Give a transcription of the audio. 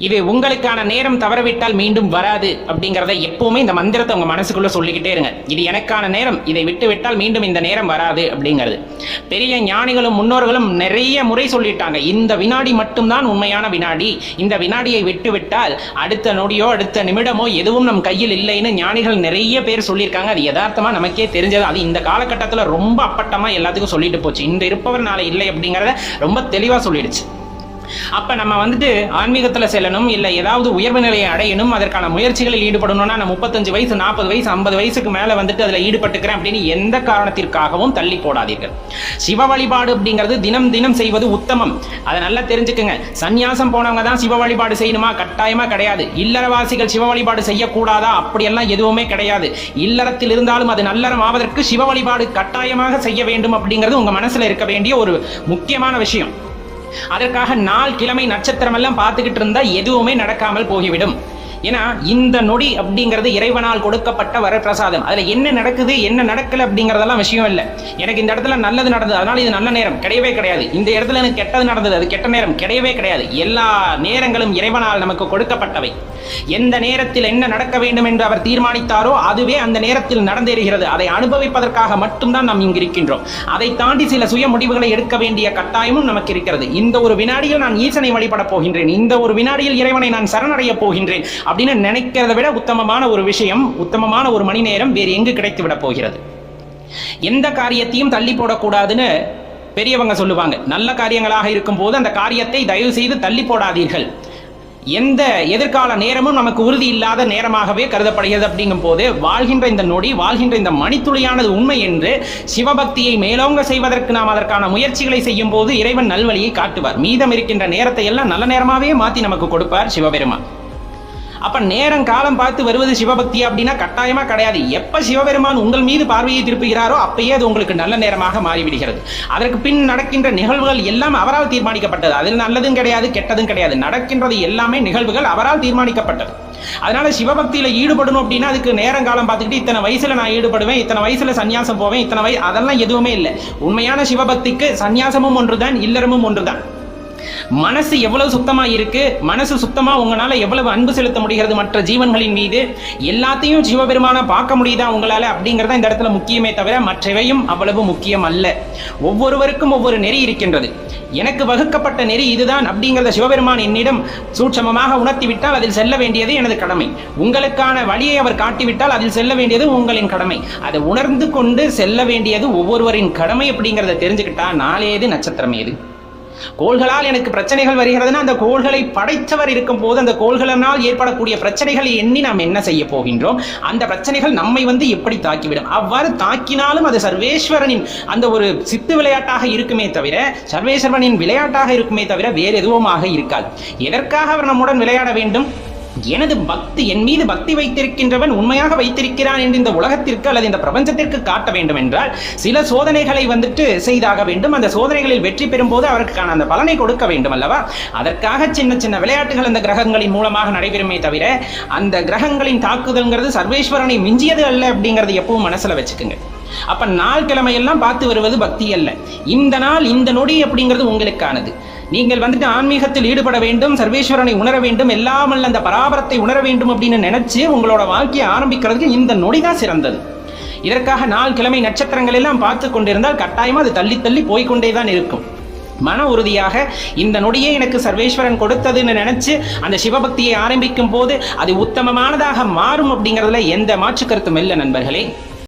இது உங்களுக்கான நேரம் தவறவிட்டால் மீண்டும் வராது அப்படிங்கிறத எப்பவுமே இந்த மந்திரத்தை உங்க மனசுக்குள்ள சொல்லிக்கிட்டே இருங்க. இது எனக்கான நேரம், இதை விட்டு விட்டால் மீண்டும் இந்த நேரம் வராது அப்படிங்கிறது. பெரிய ஞானிகளும் முன்னோர்களும் நிறைய முறை சொல்லிட்டாங்க, இந்த வினாடி மட்டும்தான் உண்மையான வினாடி, இந்த வினாடியை விட்டு விட்டால் அடுத்த நொடியோ அடுத்த நிமிடமோ எதுவும் நம் கையில் இல்லைன்னு ஞானிகள் நிறைய பேர் சொல்லியிருக்காங்க. அது யதார்த்தமா நமக்கே தெரிஞ்சது. அது இந்த காலகட்டத்தில் ரொம்ப அப்பட்டமா எல்லாத்துக்கும் சொல்லிட்டு போச்சு. இன்று இருப்பவர் நாளை இல்லை அப்படிங்கிறத ரொம்ப தெளிவா சொல்லிடுச்சு. அப்ப நம்ம ஆன்மீகத்துல செல்லணும், இல்ல ஏதாவது உயர்வு நிலையை அடையணும், அதற்கான முயற்சிகளில் ஈடுபடணும்னா நான் 35 வயசு 40 வயசு 50 வயசுக்கு மேல அதுல ஈடுபட்டுக்கிறேன் அப்படின்னு எந்த காரணத்திற்காகவும் தள்ளி போடாதீர்கள். சிவ வழிபாடு அப்படிங்கிறது தினம் தினம் செய்வது உத்தமம். அதை நல்லா தெரிஞ்சுக்குங்க. சந்நியாசம் போனவங்க தான் சிவ வழிபாடு செய்யணுமா? கட்டாயமா கிடையாது. இல்லறவாசிகள் சிவ வழிபாடு செய்யக்கூடாதா? அப்படியெல்லாம் எதுவுமே கிடையாது. இல்லறத்தில் இருந்தாலும் அது நல்லறம் ஆவதற்கு சிவ வழிபாடு கட்டாயமாக செய்ய வேண்டும் அப்படிங்கிறது உங்க மனசுல இருக்க வேண்டிய ஒரு முக்கியமான விஷயம். அதற்காக நாள் கிழமை நட்சத்திரம் எல்லாம் பார்த்துக்கிட்டு இருந்தா எதுவுமே நடக்காமல் போய்விடும். ஏன்னா இந்த நொடி அப்படிங்கிறது இறைவனால் கொடுக்கப்பட்ட வரப்பிரசாதம். அதுல என்ன நடக்குது என்ன நடக்கல அப்படிங்கறதெல்லாம் விஷயம் இல்லை. எனக்கு இந்த இடத்துல நல்லது நடந்தது அதனால இது நல்ல நேரம் கிடையவே கிடையாது. இந்த இடத்துல எனக்கு கெட்டது நடந்தது அது கெட்ட நேரம் கிடையவே கிடையாது. எல்லா நேரங்களும் இறைவனால் நமக்கு கொடுக்கப்பட்டவை. எந்த நேரத்தில் என்ன நடக்க வேண்டும் என்று அவர் தீர்மானித்தாரோ அதுவே அந்த நேரத்தில் நடந்தேறுகிறது. அதை அனுபவிப்பதற்காக மட்டும்தான் நாம் இங்கு இருக்கின்றோம். அதை தாண்டி சில சுய முடிவுகளை எடுக்க வேண்டிய கட்டாயமும் நமக்கு இருக்கிறது. இந்த ஒரு வினாடியில் நான் ஈசனை வழிபட போகின்றேன், இந்த ஒரு வினாடியில் இறைவனை நான் சரணடைய போகின்றேன் அப்படின்னு நினைக்கிறத விட உத்தமமான ஒரு விஷயம், உத்தமமான ஒரு மணி நேரம் வேறு எங்கு கிடைத்து விட போகிறது? எந்த காரியத்தையும் தள்ளி போடக்கூடாதுன்னு பெரியவங்க சொல்லுவாங்க. நல்ல காரியங்களாக இருக்கும் போது அந்த காரியத்தை தயவு செய்து தள்ளி போடாதீர்கள். எந்த எதிர்கால நேரமும் நமக்கு உறுதி இல்லாத நேரமாகவே கருதப்படுகிறது. அப்படிங்கும் போது வாழ்கின்ற இந்த நொடி, வாழ்கின்ற இந்த மணித்துளியானது உண்மை என்று சிவபக்தியை மேலோங்க செய்வதற்கு நாம் அதற்கான முயற்சிகளை செய்யும் போது இறைவன் நல்வழியை காட்டுவார். மீதம் இருக்கின்ற நேரத்தை எல்லாம் நல்ல நேரமாகவே மாற்றி நமக்கு கொடுப்பார் சிவபெருமான். அப்ப நேரம் காலம் பார்த்து வருவது சிவபக்தி அப்படின்னா கட்டாயமா கிடையாது. எப்ப சிவபெருமான் உங்கள் மீது பார்வையை திருப்புகிறாரோ அப்பயே அது உங்களுக்கு நல்ல நேரமாக மாறிவிடுகிறது. அதற்கு பின் நடக்கின்ற நிகழ்வுகள் எல்லாம் அவரால் தீர்மானிக்கப்பட்டது. அதில் நல்லதும் கிடையாது கெட்டதும் கிடையாது. நடக்கின்றது எல்லாமே நிகழ்வுகள் அவரால் தீர்மானிக்கப்பட்டது. அதனால சிவபக்தியில ஈடுபடணும் அப்படின்னா அதுக்கு நேரம் காலம் பார்த்துக்கிட்டு இத்தனை வயசுல நான் ஈடுபடுவேன், இத்தனை வயசுல சன்னியாசம் போவேன், இத்தனை அதெல்லாம் எதுவுமே இல்லை. உண்மையான சிவபக்திக்கு சன்னியாசமும் ஒன்றுதான், இல்லறமும் ஒன்றுதான். மனசு எவ்வளவு சுத்தமா இருக்கு, மனசு சுத்தமா உங்களால எவ்வளவு அன்பு செலுத்த முடிகிறது மற்ற ஜீவன்களின் மீது, எல்லாத்தையும் சிவபெருமான பார்க்க முடியுதா உங்களால அப்படிங்கறத இந்த இடத்துல முக்கியமே தவிர மற்றவையும் அவ்வளவு முக்கியம் அல்ல. ஒவ்வொருவருக்கும் ஒவ்வொரு நெறி இருக்கின்றது. எனக்கு வகுக்கப்பட்ட நெறி இதுதான் அப்படிங்கிறத சிவபெருமான் என்னிடம் சூட்சமமாக உணர்த்திவிட்டால் அதில் செல்ல வேண்டியது எனது கடமை. உங்களுக்கான வழியை அவர் காட்டிவிட்டால் அதில் செல்ல வேண்டியது உங்களின் கடமை. அதை உணர்ந்து கொண்டு செல்ல வேண்டியது ஒவ்வொருவரின் கடமை. அப்படிங்கிறத தெரிஞ்சுக்கிட்டா நாளேது நட்சத்திரம் ஏது. கோள்களால் எனக்கு பிரச்சனைகள் வருகிறதுனா அந்த கோள்களை படைத்தவர் இருக்கும் போது அந்த கோள்களினால் ஏற்படக்கூடிய பிரச்சனைகளை எண்ணி நாம் என்ன செய்ய போகின்றோம், அந்த பிரச்சனைகள் நம்மை எப்படி தாக்கிவிடும். அவ்வாறு தாக்கினாலும் அது சர்வேஸ்வரனின் அந்த ஒரு சித்து விளையாட்டாக இருக்குமே தவிர, சர்வேஸ்வரனின் விளையாட்டாக இருக்குமே தவிர வேறு எதுவுமாக இருக்காது. எதற்காக அவர் நம்முடன் விளையாட வேண்டும்? எனது பக்தி, என் மீது பக்தி வைத்திருக்கின்றவன் உண்மையாக வைத்திருக்கிறான் என்று இந்த உலகத்திற்கு அல்லது இந்த பிரபஞ்சத்திற்கு காட்ட வேண்டும் என்றால் சில சோதனைகளை செய்தாக வேண்டும். அந்த சோதனைகளில் வெற்றி பெறும் போது அவருக்கான அந்த பலனை கொடுக்க வேண்டும் அல்லவா? அதற்காக சின்ன சின்ன விளையாட்டுகள் அந்த கிரகங்களின் மூலமாக நடைபெறுமே தவிர அந்த கிரகங்களின் தாக்குதல்ங்கிறது சர்வேஸ்வரனை மிஞ்சியது அல்ல அப்படிங்கறது எப்பவும் மனசுல வச்சுக்குங்க. அப்ப நாள் கிழமையெல்லாம் பார்த்து வருவது பக்தி அல்ல. இந்த நாள் இந்த நொடி அப்படிங்கிறது உங்களுக்கானது. நீங்கள் ஆன்மீகத்தில் ஈடுபட வேண்டும், சர்வேஸ்வரனை உணர வேண்டும், எல்லாம் அல்ல அந்த பராபரத்தை உணர வேண்டும் அப்படின்னு நினைச்சு உங்களோட வாழ்க்கையை ஆரம்பிக்கிறதுக்கு இந்த நொடிதான் சிறந்தது. இதற்காக நாள் கிழமை நட்சத்திரங்கள் எல்லாம் பார்த்து கொண்டிருந்தால் கட்டாயமா அது தள்ளி தள்ளி போய்கொண்டேதான் இருக்கும். மன உறுதியாக இந்த நொடியே எனக்கு சர்வேஸ்வரன் கொடுத்ததுன்னு நினைச்சு அந்த சிவபக்தியை ஆரம்பிக்கும் போது அது உத்தமமானதாக மாறும் அப்படிங்கிறதுல எந்த மாற்று கருத்தும் இல்லை நண்பர்களே.